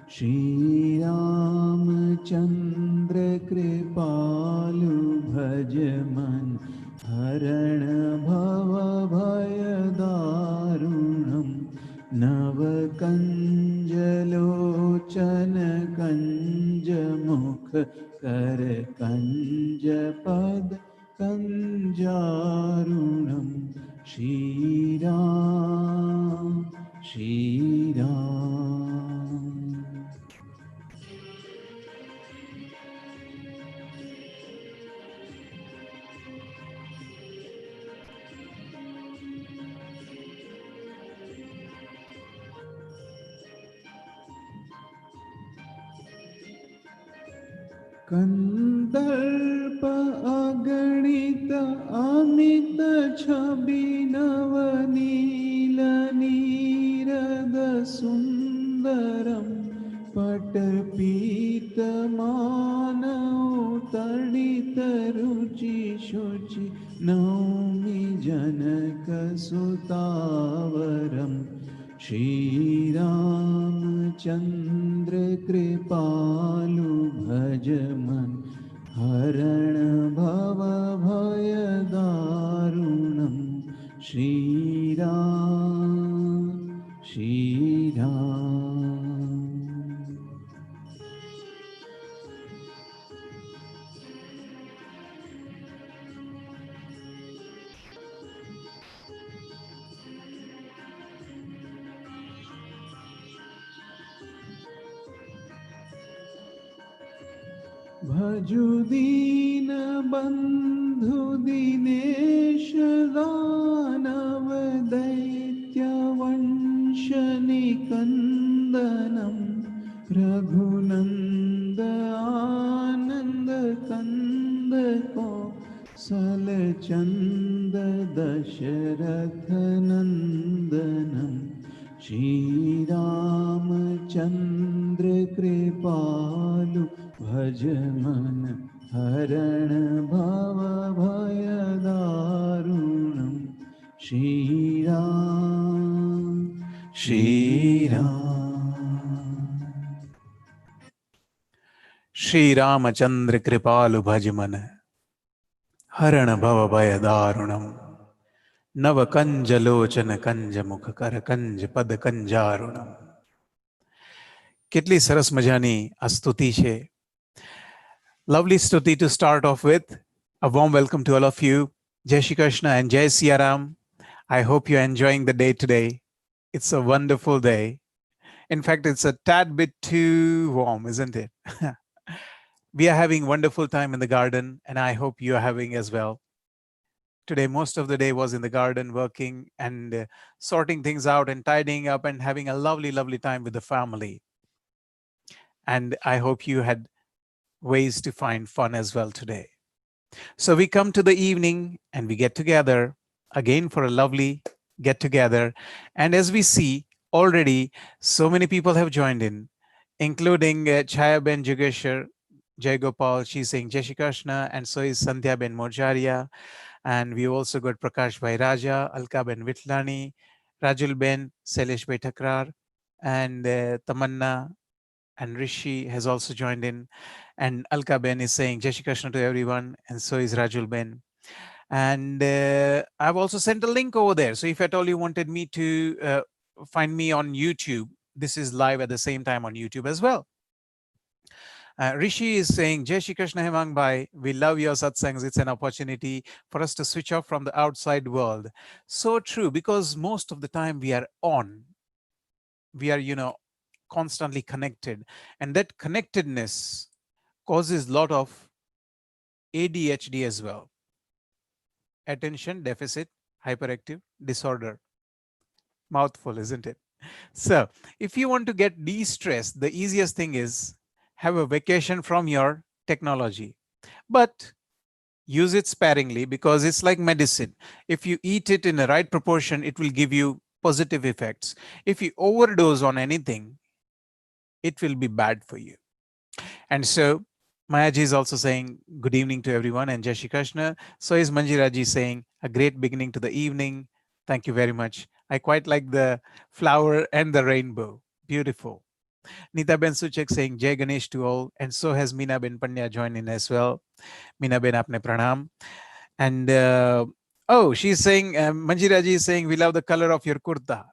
Shri Ramchandra Kripalu Bhajaman Harana Bhava Bhayadarunam Navakanjalochana Kanjamukha Kar Kanjapad Kanjarunam Shri Ram Shri Ram. कंदर्प अगणित अमित छवि नवनील नीरद सुंदरम पटपीत मानव तड़ित रुचि शुचि नौमि जनक सुतावरम Shri Ramchandra Kripalu Bhajaman Harana Bhava Bhayadarunam Shri Ram Shri Ram. भजुदीन बंधु दिनेश दानव दैत्य वंश निकंदनम रघुनंद आनंद कंद को सलचंद Dasharath नंदनम Shri Ramchandra Kripalu Bhajaman Harana Bhava Bhayadarunam Shri Ram Shri Ram. Shri Ramachandra Kripalu Bhajamana Harana Bhava Bhayadarunam Nava Kanjalochana Kanjamukha Kara Kanj Pada Kanjarunam. કેટલી સરસ મજાની આ સ્તુતિ છે. Lovely stuti to start off with. A warm welcome to all of you. Jai Shri Krishna and Jai Siya Ram. I hope you're enjoying the day today. It's a wonderful day. In fact, it's a tad bit too warm, isn't it? We are having wonderful time in the garden, and I hope you are having as well. Today, most of the day was in the garden working and sorting things out and tidying up and having a lovely, lovely time with the family. And I hope you had ways to find fun as well today. So we come to the evening and we get together again for a lovely get together. And as we see already, so many people have joined in, including Chaya Ben Jugeshwar, Jai Gopal, she's saying Jai Shri Krishna, and so is Sandhya Ben Morjaria. And we also got Prakash Bhai Raja, Alka Ben Vitlani, Rajul Ben, Sailesh Bhai Thakrar, and Tamanna and Rishi has also joined in. And Alka Ben is saying Jai Shri Krishna to everyone, and so is Rajul Ben. And I've also sent a link over there. So if at all you wanted me to find me on YouTube, this is live at the same time on YouTube as well. Rishi is saying, Jai Shri Krishna Hemang Bhai, we love your satsangs. It's an opportunity for us to switch off from the outside world. So true, because most of the time we are on. We are, constantly connected. And that connectedness causes a lot of ADHD as well. Attention Deficit Hyperactive Disorder. Mouthful, isn't it? So if you want to get de-stressed, the easiest thing is have a vacation from your technology, but use it sparingly, because it's like medicine. If you eat it in the right proportion, it will give you positive effects. If you overdose on anything, it will be bad for you. And so Mayaji is also saying good evening to everyone and Jai Shri Krishna. So is Manjiraji saying a great beginning to the evening. Thank you very much. I quite like the flower and the rainbow. Beautiful. Nita Ben Suchek saying Jai Ganesh to all. And so has Meena Ben Pandya joined in as well. Meena Ben apne pranam. And oh, she's saying, Manjira ji is saying, we love the color of your kurta.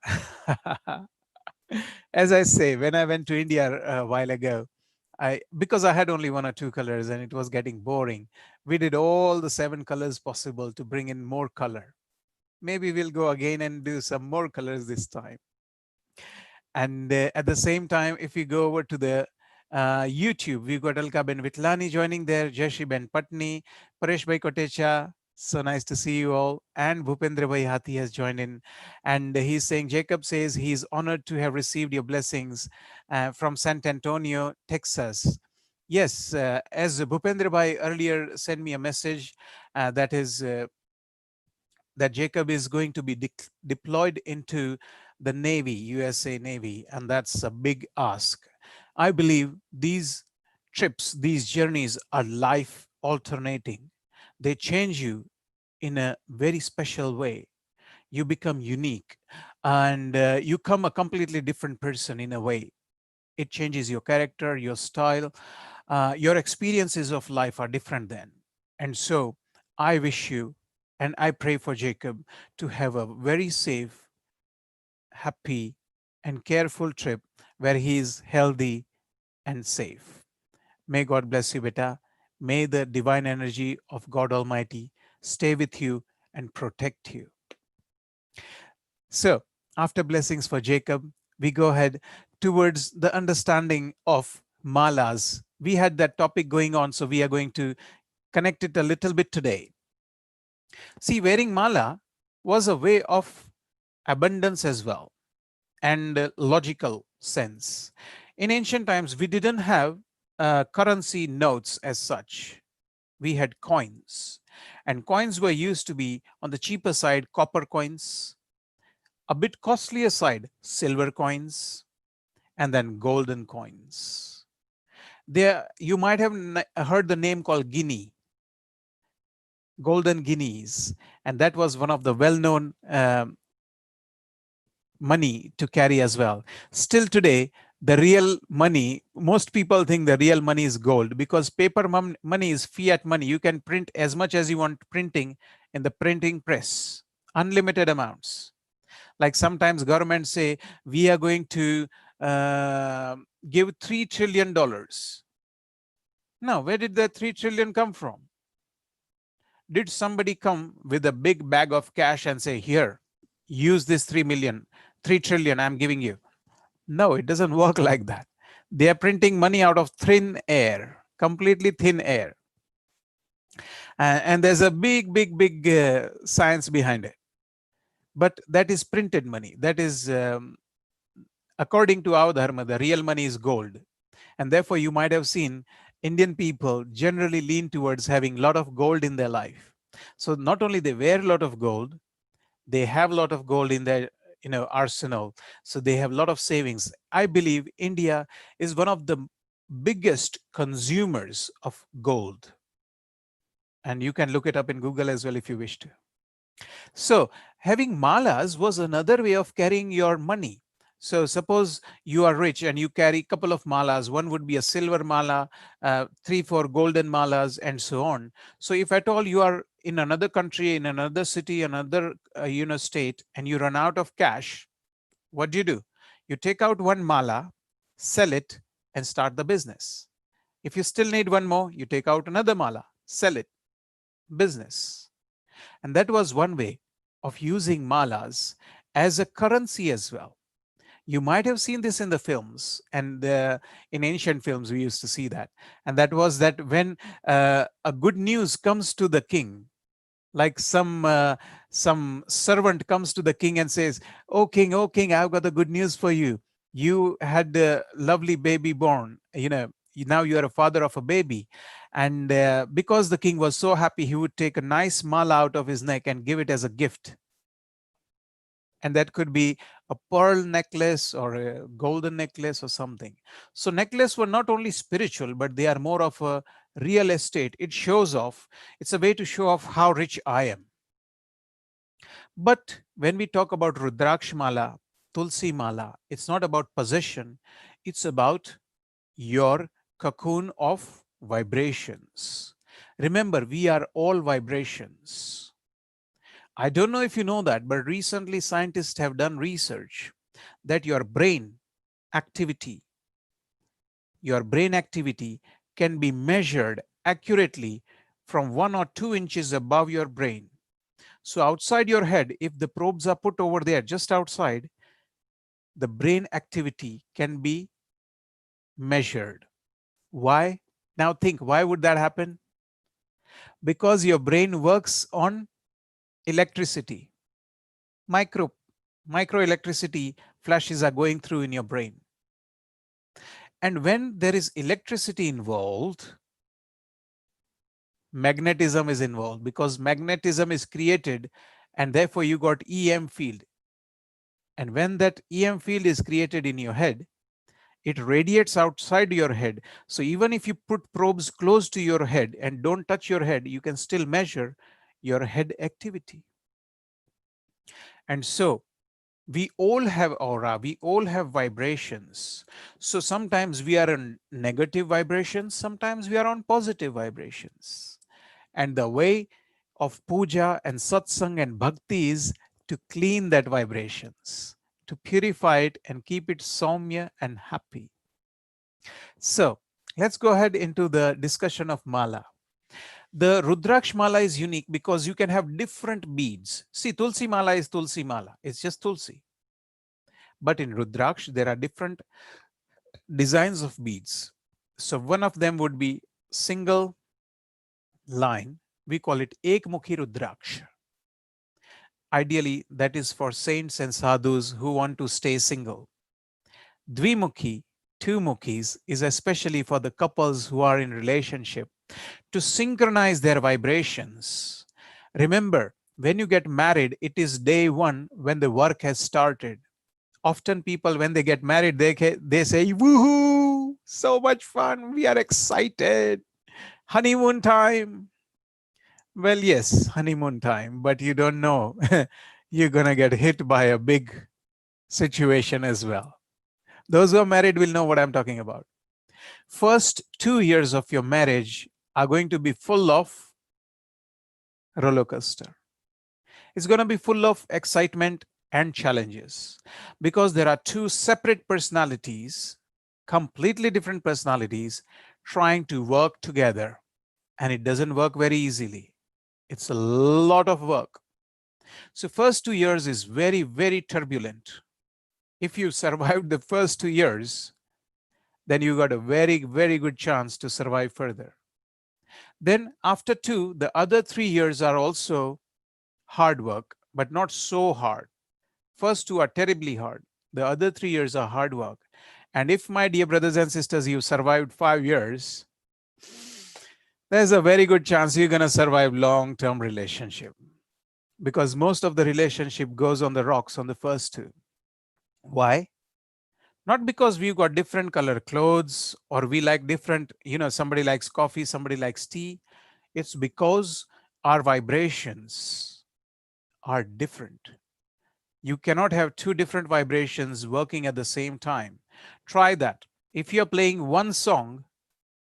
As I say, when I went to India a while ago, because I had only one or two colors and it was getting boring, we did all the 7 colors possible to bring in more color. Maybe we'll go again and do some more colors this time. And at the same time, if we go over to the YouTube, we've got Alka Ben Vitlani joining there, Jashi Ben Patni, Paresh Bhai Kotecha. So nice to see you all. And Bhupendra Bhai Hathi has joined in. And he's saying, Jacob says he's honored to have received your blessings from San Antonio, Texas. Yes, as Bhupendra Bhai earlier sent me a message that Jacob is going to be deployed into the Navy, USA Navy, and that's a big ask. I believe these trips, these journeys are life alternating. They change you in a very special way. You become unique and you come a completely different person in a way. It changes your character, your style, your experiences of life are different then. And so I wish you and I pray for Jacob to have a very safe, happy, and careful trip where he is healthy and safe. May God bless you, beta. May the divine energy of God Almighty stay with you and protect you. So, after blessings for Jacob, we go ahead towards the understanding of malas. We had that topic going on, so we are going to connect it a little bit today. See, wearing mala was a way of abundance as well and logical sense. In ancient times, we didn't have currency notes as such. We had coins, and coins were used to be on the cheaper side, copper coins, a bit costlier side, silver coins, and then golden coins. There, you might have heard the name called guinea, golden guineas, and that was one of the well-known money to carry as well. Still today, the real money, most people think the real money is gold because paper money is fiat money. You can print as much as you want printing in the printing press, unlimited amounts. Like sometimes governments say, we are going to give $3 trillion. Now, where did that 3 trillion come from? Did somebody come with a big bag of cash and say, here, use this 3 trillion I'm giving you? No, it doesn't work like that. They are printing money out of thin air, completely thin air. And there's a big science behind it. But that is printed money. That is, according to our dharma, the real money is gold. And therefore, you might have seen Indian people generally lean towards having a lot of gold in their life. So not only they wear a lot of gold, they have a lot of gold in their arsenal. So they have a lot of savings. I believe India is one of the biggest consumers of gold. And you can look it up in Google as well if you wish to. So having malas was another way of carrying your money. So suppose you are rich and you carry a couple of malas. One would be a silver mala, 3-4 golden malas, and so on. So if at all you are in another country, in another city, another state, and you run out of cash, what do? You take out one mala, sell it, and start the business. If you still need one more, you take out another mala, sell it, business. And that was one way of using malas as a currency as well. You might have seen this in the films, and in ancient films we used to see that. And that was that when a good news comes to the king, like some servant comes to the king and says, oh king, I've got the good news for you. You had a lovely baby born, now you are a father of a baby. And because the king was so happy, he would take a nice mala out of his neck and give it as a gift. And that could be a pearl necklace or a golden necklace or something. So necklaces were not only spiritual, but they are more of a real estate. It shows off. It's a way to show off how rich I am. But when we talk about Rudraksh Mala, Tulsi Mala, it's not about possession. It's about your cocoon of vibrations. Remember, we are all vibrations. I don't know if you know that, but recently scientists have done research that activity, your brain activity can be measured accurately from 1 or 2 inches above your brain. So outside your head, if the probes are put over there just outside, the brain activity can be measured. Why? Now think, why would that happen? Because your brain works on electricity. Micro Microelectricity flashes are going through in your brain. And when there is electricity involved, magnetism is involved, because magnetism is created and therefore you got EM field. And when that EM field is created in your head, it radiates outside your head. So even if you put probes close to your head and don't touch your head, you can still measure your head activity. And so we all have aura, we all have vibrations. So sometimes we are on negative vibrations, sometimes we are on positive vibrations. And the way of puja and satsang and bhakti is to clean that vibrations, to purify it and keep it soumya and happy. So let's go ahead into the discussion of mala. The Rudraksh mala is unique because you can have different beads. See, Tulsi mala is Tulsi mala, it's just Tulsi. But in Rudraksh, there are different designs of beads. So one of them would be single line. We call it Ekmukhi Rudraksh. Ideally, that is for saints and sadhus who want to stay single. Dvimukhi, two mukhis, is especially for the couples who are in relationship to synchronize their vibrations. Remember, when you get married, it is day one when the work has started. Often people, when they get married, they say, woohoo, so much fun, we are excited, honeymoon time. Well, yes, honeymoon time, but you don't know you're going to get hit by a big situation as well. Those who are married will know what I'm talking about. First 2 years of your marriage are going to be full of roller coaster. It's going to be full of excitement and challenges because there are two separate personalities, completely different personalities, trying to work together. And it doesn't work very easily. It's a lot of work. So first 2 years is very, very turbulent. If you survived the first 2 years, then you got a very, very good chance to survive further. Then after two, the other 3 years are also hard work, but not so hard. First two are terribly hard. The other 3 years are hard work. And if, my dear brothers and sisters, you survived 5 years, there's a very good chance you're going to survive long-term relationship, because most of the relationship goes on the rocks on the first two. Why? Not because we've got different color clothes or we like different, somebody likes coffee, somebody likes tea. It's because our vibrations are different. You cannot have two different vibrations working at the same time. Try that. If you're playing one song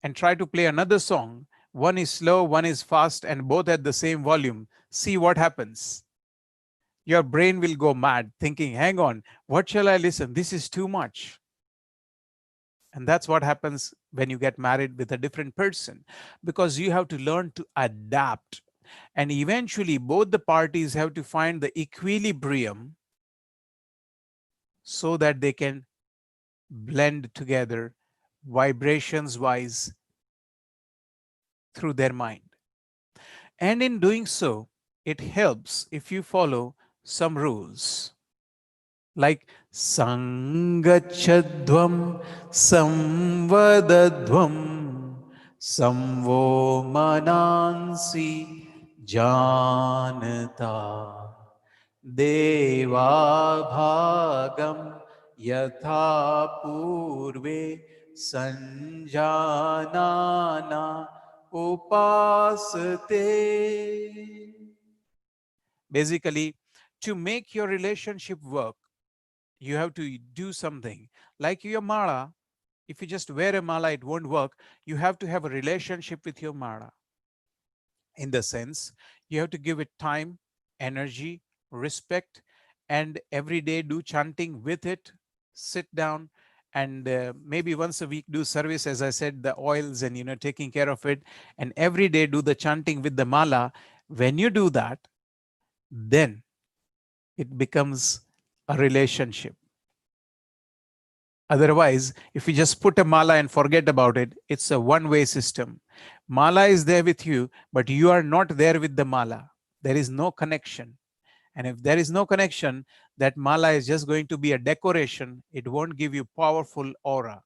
and try to play another song, one is slow, one is fast, and both at the same volume, see what happens. Your brain will go mad thinking, hang on, what shall I listen? This is too much. And that's what happens when you get married with a different person, because you have to learn to adapt. And eventually, both the parties have to find the equilibrium so that they can blend together vibrations wise through their mind. And in doing so, it helps if you follow some rules. Like Sangachadvam Samvadadvam Samvo Manansi Janata Deva Bhagam Yatha Purve Sanjanana Upasate. Basically, to make your relationship work, you have to do something like your mala. If you just wear a mala, it won't work. You have to have a relationship with your mala. In the sense, you have to give it time, energy, respect, and every day do chanting with it. Sit down and maybe once a week do service, as I said, the oils and taking care of it, and every day do the chanting with the mala. When you do that, then it becomes a relationship. Otherwise, if you just put a mala and forget about it, it's a one-way system. Mala is there with you, but you are not there with the mala. There is no connection. And if there is no connection, that mala is just going to be a decoration. It won't give you powerful aura.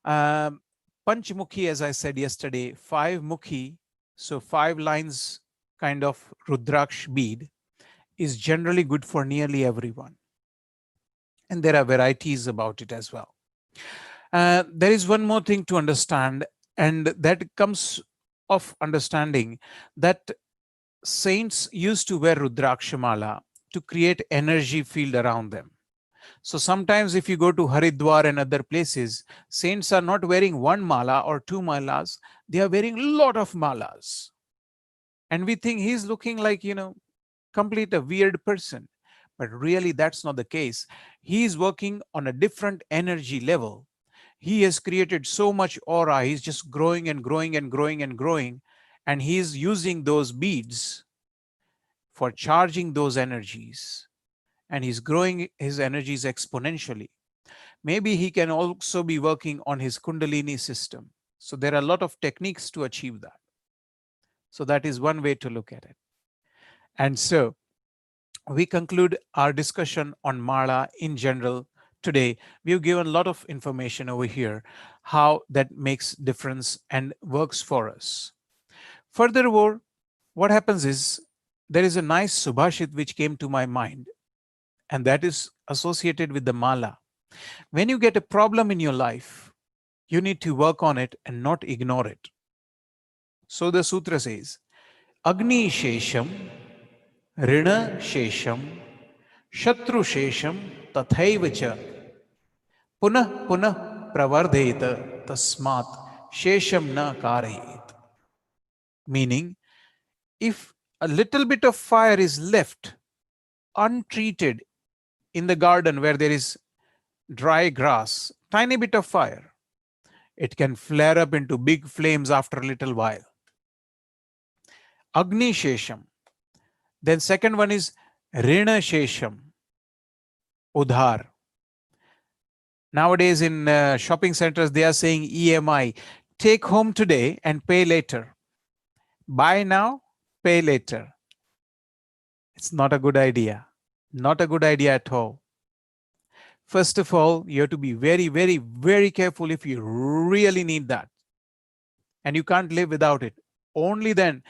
Um, Panchmukhi, as I said yesterday, 5 mukhi, so 5 lines kind of Rudraksh bead, is generally good for nearly everyone. And there are varieties about it as well. There is one more thing to understand, and that comes of understanding that saints used to wear Rudrakshamala to create energy field around them. So sometimes if you go to Haridwar and other places, saints are not wearing one mala or 2 malas, they are wearing a lot of malas. And we think he's looking like, complete a weird person. But really, that's not the case. He is working on a different energy level. He has created so much aura. He's just growing and growing and growing and growing. And he's using those beads for charging those energies. And he's growing his energies exponentially. Maybe he can also be working on his Kundalini system. So there are a lot of techniques to achieve that. So that is one way to look at it. And so we conclude our discussion on Mala in general today. We've given a lot of information over here, how that makes difference and works for us. Furthermore, what happens is there is a nice subhashit which came to my mind, and that is associated with the Mala. When you get a problem in your life, you need to work on it and not ignore it. So the sutra says, Agni Shesham, Rina Shesham, Shatru Shesham, Tathaivacha, Punah Punah Pravardheta, Tasmat, Shesham na Karayet. Meaning, if a little bit of fire is left untreated in the garden where there is dry grass, tiny bit of fire, it can flare up into big flames after a little while. Agni Shesham. Then second one is Rina Shesham, Udhar. Nowadays in shopping centers, they are saying EMI, take home today and pay later. Buy now, pay later. It's not a good idea. Not a good idea at all. First of all, you have to be very, very, very careful if you really need that. And you can't live without it. Only then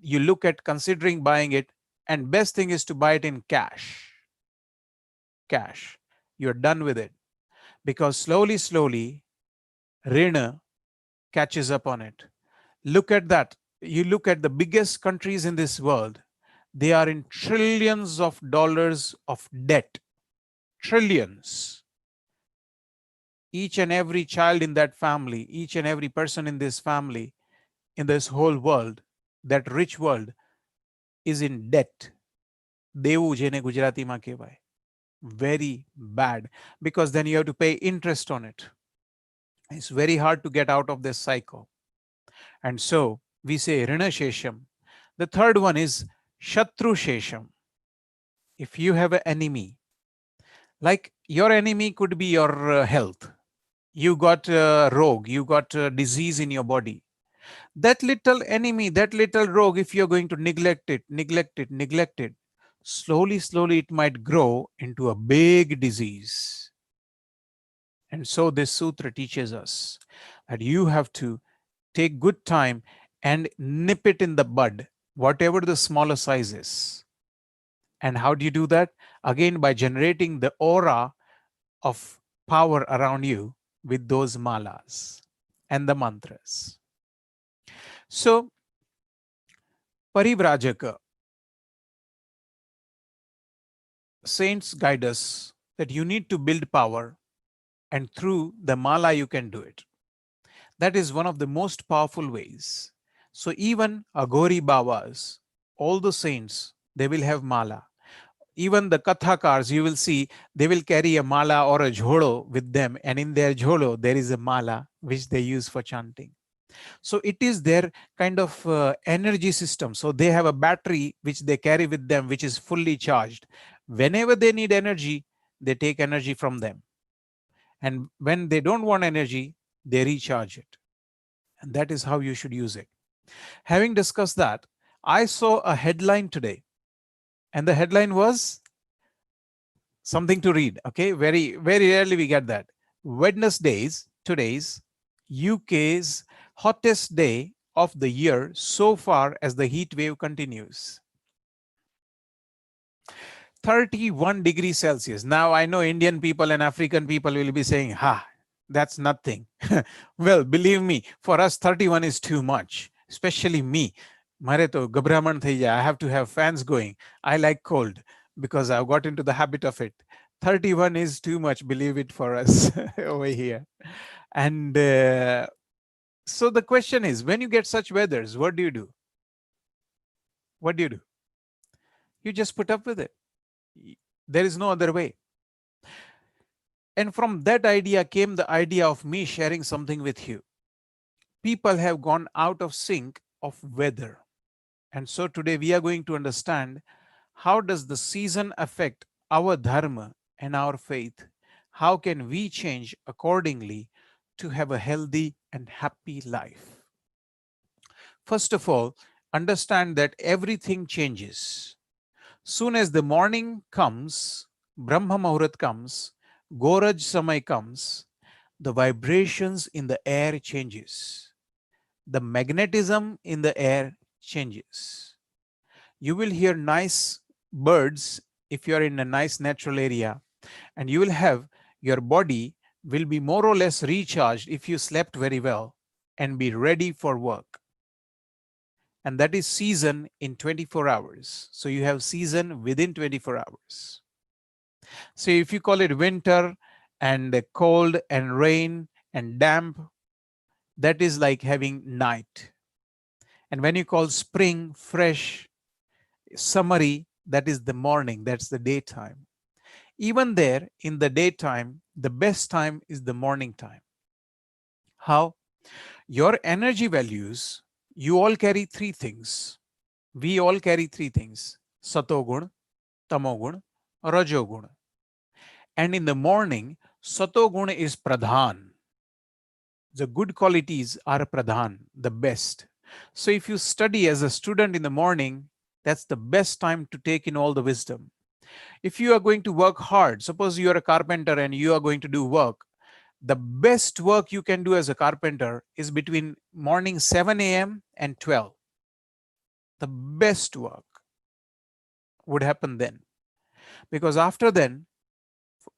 you look at considering buying it. And best thing is to buy it in cash. Cash. You're done with it. Because slowly, Rina catches up on it. Look at that. You look at the biggest countries in this world, they are in trillions of dollars of debt. Trillions. Each and every child in that family, each and every person in this family, in this whole world, that rich world, is in debt. Devu jene Gujarati ma kehvaye. Very bad, because then you have to pay interest on it. It's very hard to get out of this cycle. And so we say Rina Shesham. The third one is Shatru Shesham. If you have an enemy, like your enemy could be your health. You got rogue, you got disease in your body. That little enemy, that little rogue, if you're going to neglect it, slowly it might grow into a big disease. And so this sutra teaches us that you have to take good time and nip it in the bud, whatever the smaller size is. And how do you do that? Again, by generating the aura of power around you with those malas and the mantras. So, Parivrajaka, saints guide us that you need to build power and through the mala you can do it. That is one of the most powerful ways. So even Aghori Babas, all the saints, they will have mala. Even the Kathakars, you will see, they will carry a mala or a jholo with them, and in their jholo, there is a mala which they use for chanting. So it is their kind of energy system. So they have a battery which they carry with them, which is fully charged. Whenever they need energy, they take energy from them. And when they don't want energy, they recharge it. And that is how you should use it. Having discussed that, I saw a headline today, and the headline was something to read. Okay, very rarely we get that. Today's UK's hottest day of the year so far as the heat wave continues. 31 degrees Celsius. Now I know Indian people and African people will be saying, ha, that's nothing. Well, believe me, for us 31 is too much, especially me. Mare to gabraman thai jaya. I have to have fans going. I like cold because I've got into the habit of it. 31 is too much, believe it, for us over here. And so the question is, when you get such weathers, what do you do? What do you do? You just put up with it. There is no other way. And from that idea came the idea of me sharing something with you. People have gone out of sync of weather. And so today we are going to understand, how does the season affect our dharma and our faith? How can we change accordingly to have a healthy and happy life? First of all, understand that everything changes. Soon as the morning comes, Brahma Muhurat comes, Goraj Samay comes, the vibrations in the air changes. The magnetism in the air changes. You will hear nice birds if you are in a nice natural area, and you will have your body will be more or less recharged if you slept very well and be ready for work. And that is season in 24 hours. So you have season within 24 hours. So if you call it winter and cold and rain and damp, that is like having night. And when you call spring fresh, summery, that is the morning, that's the daytime. Even there in the daytime, the best time is the morning time. How? Your energy values, you all carry three things. We all carry three things: Satogun, Tamogun, Rajogun. And in the morning, Satogun is Pradhan. The good qualities are Pradhan, the best. So if you study as a student in the morning, that's the best time to take in all the wisdom. If you are going to work hard, suppose you are a carpenter and you are going to do work, the best work you can do as a carpenter is between morning 7 a.m. and 12. The best work would happen then. Because after then,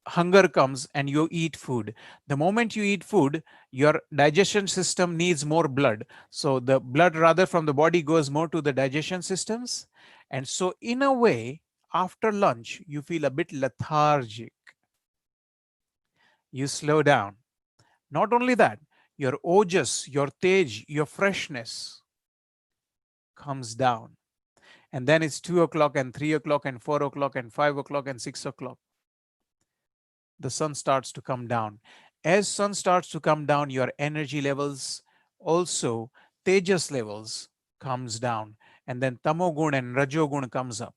hunger comes and you eat food. The moment you eat food, your digestion system needs more blood. So the blood rather from the body goes more to the digestion systems. And so in a way, after lunch, you feel a bit lethargic. You slow down. Not only that, your ojas, your tej, your freshness comes down. And then it's 2 o'clock and 3 o'clock and 4 o'clock and 5 o'clock and 6 o'clock. The sun starts to come down. As sun starts to come down, your energy levels, also tejas levels, comes down. And then tamogun and rajogun comes up.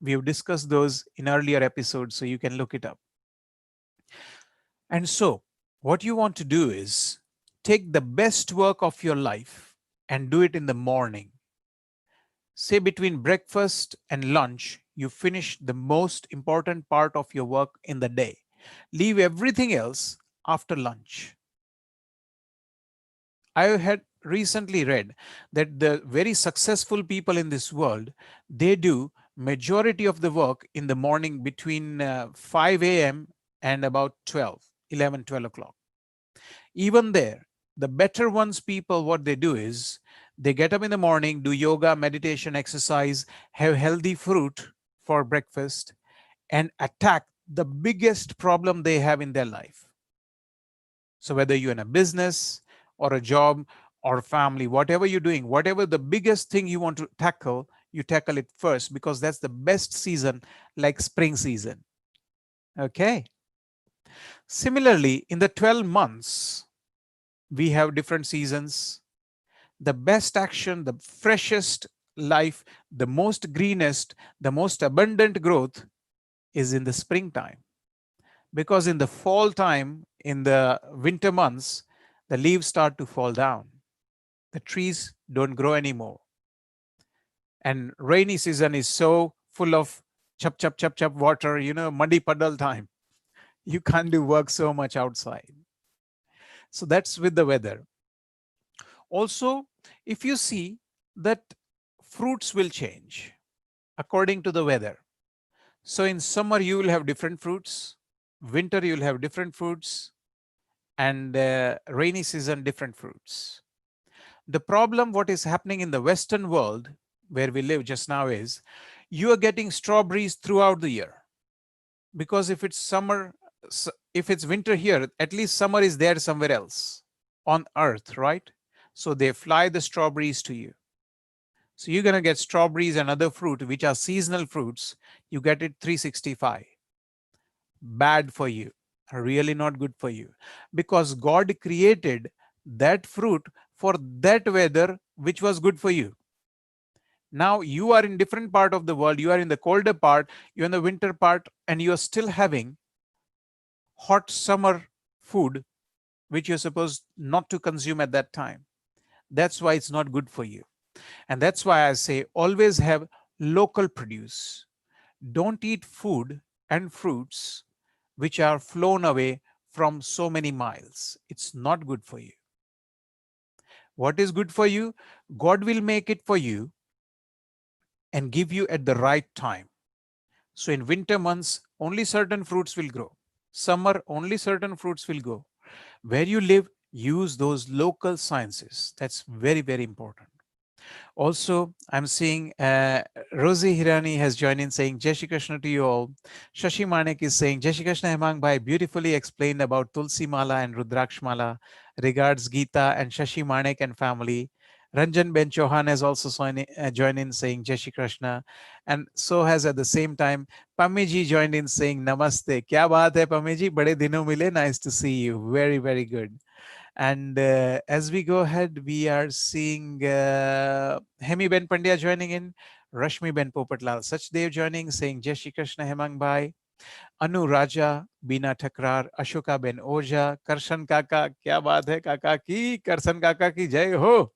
We have discussed those in earlier episodes, so you can look it up. And so what you want to do is take the best work of your life and do it in the morning. Say between breakfast and lunch, you finish the most important part of your work in the day. Leave everything else after lunch. I had recently read that the very successful people in this world, they do majority of the work in the morning between 5 a.m. and about 12 o'clock. Even there, the better ones people, what they do is they get up in the morning, do yoga, meditation, exercise, have healthy fruit for breakfast, and attack the biggest problem they have in their life. So whether you're in a business or a job or family, whatever you're doing, whatever the biggest thing you want to tackle, you tackle it first, because that's the best season, like spring season. Okay. Similarly, in the 12 months, we have different seasons. The best action, the freshest life, the most greenest, the most abundant growth is in the springtime. Because in the fall time, in the winter months, the leaves start to fall down. The trees don't grow anymore. And rainy season is so full of chup, chup, chup, chup water, muddy puddle time. You can't do work so much outside. So that's with the weather. Also, if you see that fruits will change according to the weather. So in summer, you will have different fruits. Winter, you will have different fruits. And rainy season, different fruits. The problem, what is happening in the Western world, where we live just now, is you are getting strawberries throughout the year. Because if it's summer, if it's winter here, at least summer is there somewhere else on earth, right? So they fly the strawberries to you. So you're going to get strawberries and other fruit, which are seasonal fruits. You get it 365. Bad for you, really not good for you, because God created that fruit for that weather, which was good for you. Now you are in different part of the world. You are in the colder part, you're in the winter part, and you are still having hot summer food, which you're supposed not to consume at that time. That's why it's not good for you. And that's why I say always have local produce. Don't eat food and fruits which are flown away from so many miles. It's not good for you. What is good for you? God will make it for you and give you at the right time. So in winter months, only certain fruits will grow. Summer, only certain fruits will grow. Where you live, use those local sciences. That's very, very important. Also, I'm seeing Rosie Hirani has joined in saying, Jai Shri Krishna to you all. Shashi Manek is saying, Jai Shri Krishna Hemang Bhai beautifully explained about Tulsi Mala and Rudraksh Mala. Regards Geeta and Shashi Manek and family. Ranjan Ben Chauhan has also joined in saying Jai Shri Krishna. And so has at the same time Pamiji joined in saying Namaste. Kya baat hai Pamiji? Bade dino mile. Nice to see you. Very, very good. And as we go ahead, we are seeing Hemi Ben Pandya joining in, Rashmi Ben Popatlal Sachdev joining, saying Jai Shri Krishna Hemang Bhai, Anu Raja, Bina Thakrar, Ashoka Ben Oja, Karshan Kaka, kya baat hai Kaka ki, Karshan Kaka ki jai ho.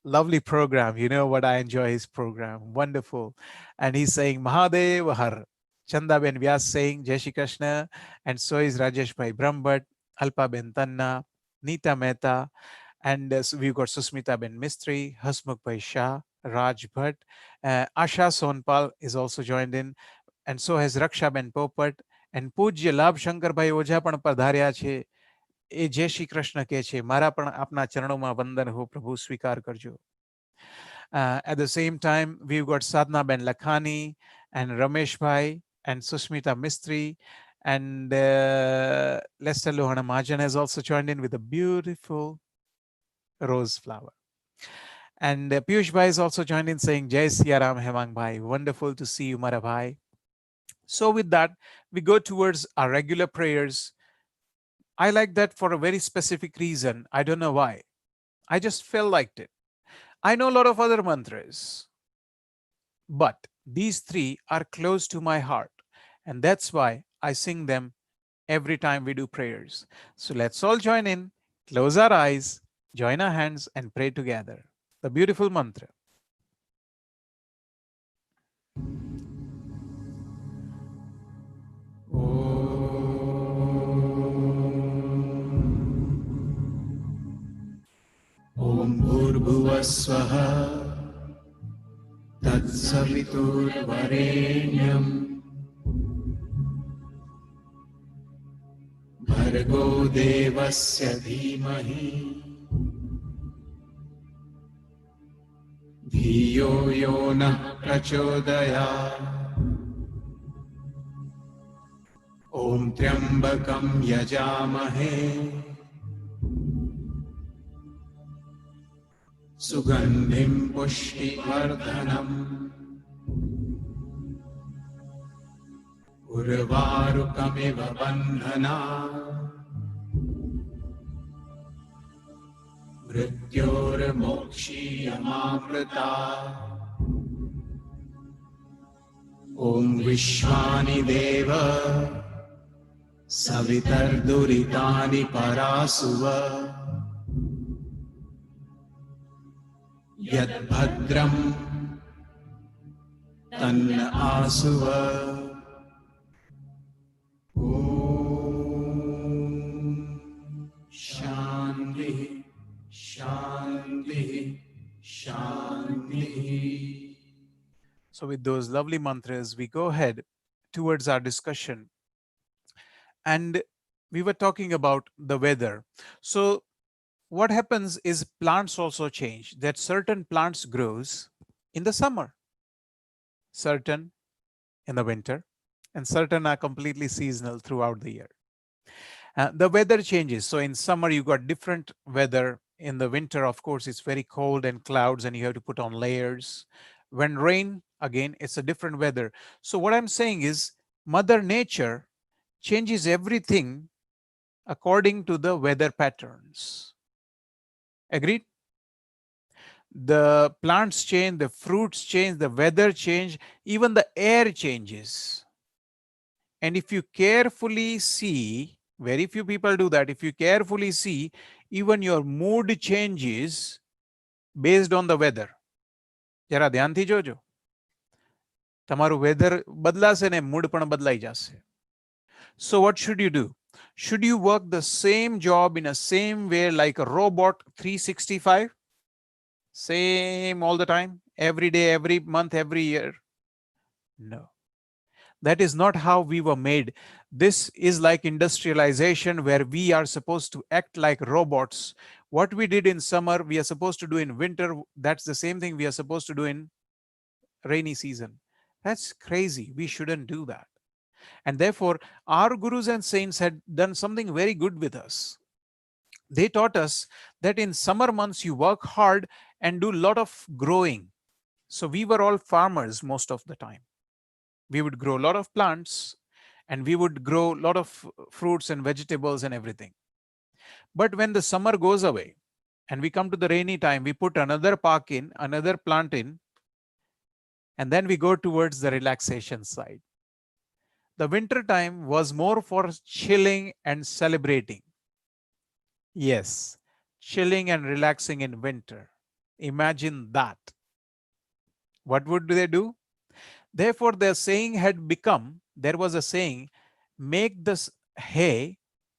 Lovely program. You know what I enjoy his program. Wonderful. And he's saying Mahadev Har. Chanda Ben Vyas saying Jai Shri Krishna. And so is Rajesh Bhai Brahmbhat, Alpa Ben Tanna, Neeta Mehta. And so we've got Susmita Ben Mistry, Hasmukh Bhai Shah, Raj Bhatt. Asha Sonpal is also joined in. And so has Raksha Ben Popat. And Pujya Labh Shankar Bhai Oja પણ પધાર્યા છે. એ જય શ્રી કૃષ્ણ કહે છે, મારા પણ આપના ચરણોમાં વંદન હો, પ્રભુ સ્વીકાર કરજો. At the same time, we've got Sadhna Ben Lakhani and Ramesh Bhai and Sushmita Mistry, and Lester Lohana Mahajan has also joined in with a beautiful rose flower. And Piyush Bhai is also joined in saying Jai Siya Ram Hemang Bhai. Wonderful to see you, Mara Bhai. So with that, we go towards our regular prayers. I like that for a very specific reason. I don't know why. I just felt like it. I know a lot of other mantras, but these three are close to my heart. And that's why I sing them every time we do prayers. So let's all join in, close our eyes, join our hands, and pray together. The beautiful mantra. Om Bhurbhuvasvaha Tatsaviturvarenyam Bhargo Devasya Dhimahi Dhiyo Yonah Prachodayat ॐ त्र्यम्बकं यजामहे सुगन्धिं पुष्टिवर्धनम् उर्वारुकमिव बन्धनात् मृत्योर्मोक्षीयमामृतात् ॐ विश्वानि देव सवितर्दुरितानि परासुव यद्भद्रं तन्न आसुव ॐ शान्तिः शान्तिः शान्तिः. So, with those lovely mantras, we go ahead towards our discussion. And we were talking about the weather. So, what happens is plants also change. That certain plants grows in the summer, certain in the winter, and certain are completely seasonal throughout the year. The weather changes. So in summer, you got different weather. In the winter, of course, it's very cold and clouds, and you have to put on layers. When rain, again, it's a different weather. So what I'm saying is, Mother Nature changes everything according to the weather patterns. Agreed? The plants change, the fruits change, the weather change, even the air changes. And if you carefully see, very few people do that. If you carefully see, even your mood changes based on the weather. જરા ધ્યાનથી જોજો. તમારું weather બદલાશે ને mood પણ બદલાઈ જશે. So what should you do? Should you work the same job in a same way like a robot 365? Same all the time, every day, every month, every year? No. That is not how we were made. This is like industrialization where we are supposed to act like robots. What we did in summer, we are supposed to do in winter. That's the same thing we are supposed to do in rainy season. That's crazy. We shouldn't do that. And therefore, our gurus and saints had done something very good with us. They taught us that in summer months, you work hard and do a lot of growing. So we were all farmers most of the time. We would grow a lot of plants and we would grow a lot of fruits and vegetables and everything. But when the summer goes away and we come to the rainy time, we put another park in, another plant in, and then we go towards the relaxation side. The winter time was more for chilling and celebrating. Yes, chilling and relaxing in winter. Imagine that. What would they do? Therefore, the saying had become, there was a saying, make the hay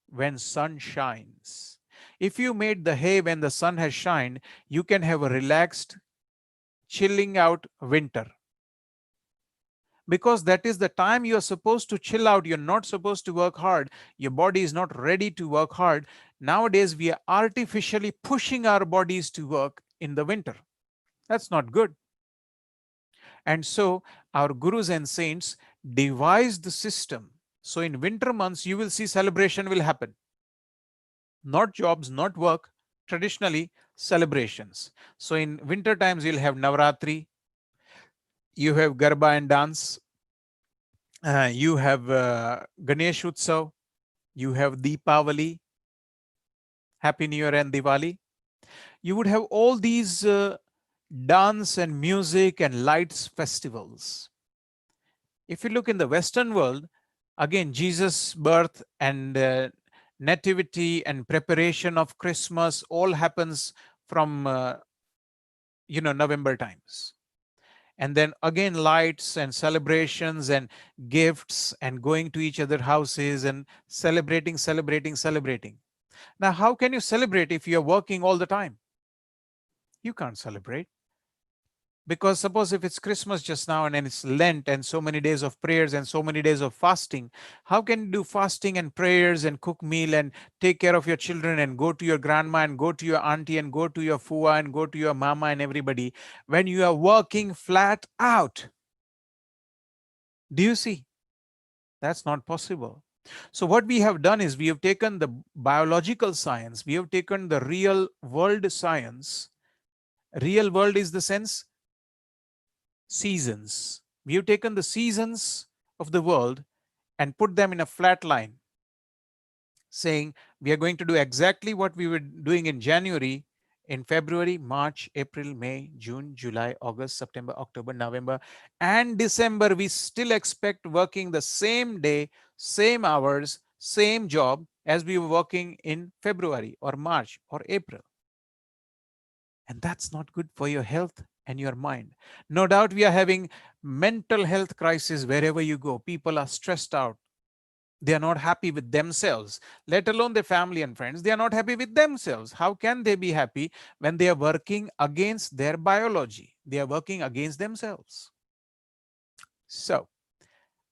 when sun shines. If you made the hay when the sun has shined, you can have a relaxed, chilling out winter. Because that is the time you are supposed to chill out. You're not supposed to work hard. Your body is not ready to work hard. Nowadays, we are artificially pushing our bodies to work in the winter. That's not good. And so our gurus and saints devised the system. So in winter months, you will see celebration will happen. Not jobs, not work, traditionally celebrations. So in winter times, you'll have Navratri, you have Garba and dance, you have Ganesh Utsav, you have Deepavali, Happy New Year and Diwali. You would have all these dance and music and lights festivals. If you look in the Western world, again, Jesus' birth and nativity and preparation of Christmas all happens from, November times. And then again, lights and celebrations and gifts and going to each other's houses and celebrating. Now, how can you celebrate if you're working all the time? You can't celebrate. Because suppose if it's Christmas just now and then it's Lent and so many days of prayers and so many days of fasting, how can you do fasting and prayers and cook meal and take care of your children and go to your grandma and go to your auntie and go to your fua and go to your mama and everybody when you are working flat out? Do you see? That's not possible. So what we have done is we have taken the biological science, we have taken the real world science. Real world is the sense seasons. We have taken the seasons of the world and put them in a flat line, saying we are going to do exactly what we were doing in January, in February, March, April, May, June, July, August, September, October, November, and December. We still expect working the same day, same hours, same job as we were working in February or March or April. And that's not good for your health and your mind. No doubt we are having mental health crisis wherever you go. People are stressed out. They are not happy with themselves, let alone their family and friends. They are not happy with themselves. How can they be happy when they are working against their biology? They are working against themselves. So,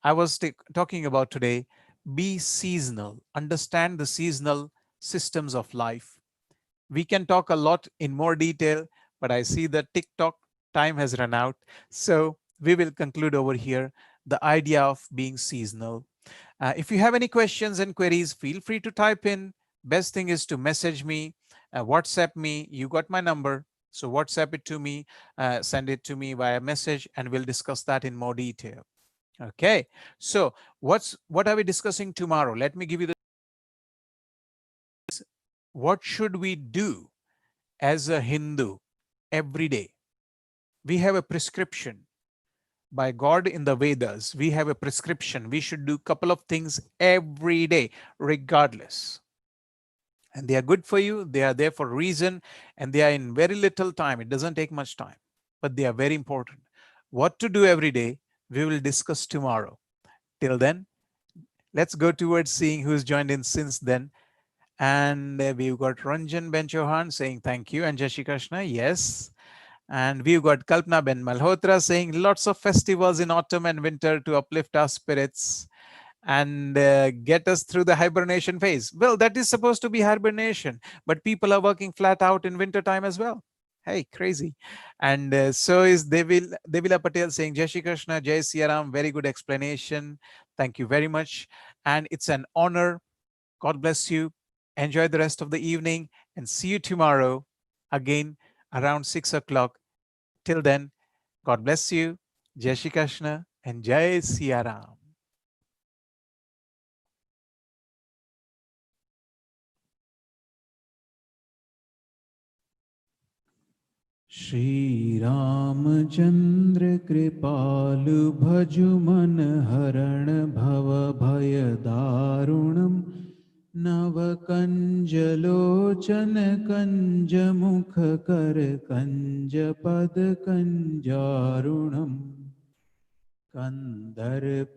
I was talking about today, be seasonal, understand the seasonal systems of life. We can talk a lot in more detail, but I see that TikTok time has run out. So, we will conclude over here the idea of being seasonal. If you have any questions and queries, feel free to type in. Best thing is to message me, WhatsApp me. You got my number. So WhatsApp it to me, send it to me via message, and we'll discuss that in more detail. Okay. So what are we discussing tomorrow? Let me give you the what should we do as a Hindu every day? We have a prescription by God in the Vedas. We have a prescription. We should do a couple of things every day, regardless. And they are good for you. They are there for a reason, and they are in very little time. It doesn't take much time, but they are very important. What to do every day, we will discuss tomorrow. Till then, let's go towards seeing who's joined in since then. And we've got Ranjan Ben Chauhan saying thank you, and Jashi Krishna, yes. And we've got Kalpana Ben Malhotra saying lots of festivals in autumn and winter to uplift our spirits and get us through the hibernation phase. Well, that is supposed to be hibernation, but people are working flat out in winter time as well. Hey, crazy. And so is Devila Patel saying, Jai Shri Krishna, Jai Siaram, very good explanation. Thank you very much. And it's an honor. God bless you. Enjoy the rest of the evening and see you tomorrow again around 6 o'clock. Till then, God bless you. Jai Shri Krishna and Jai Siaram. Shri Ramchandra कृपालु भजु मन हरण भव भय दारुणम नव कंज लोचन कंज मुख कर कंज पद कंजारुणम कंदर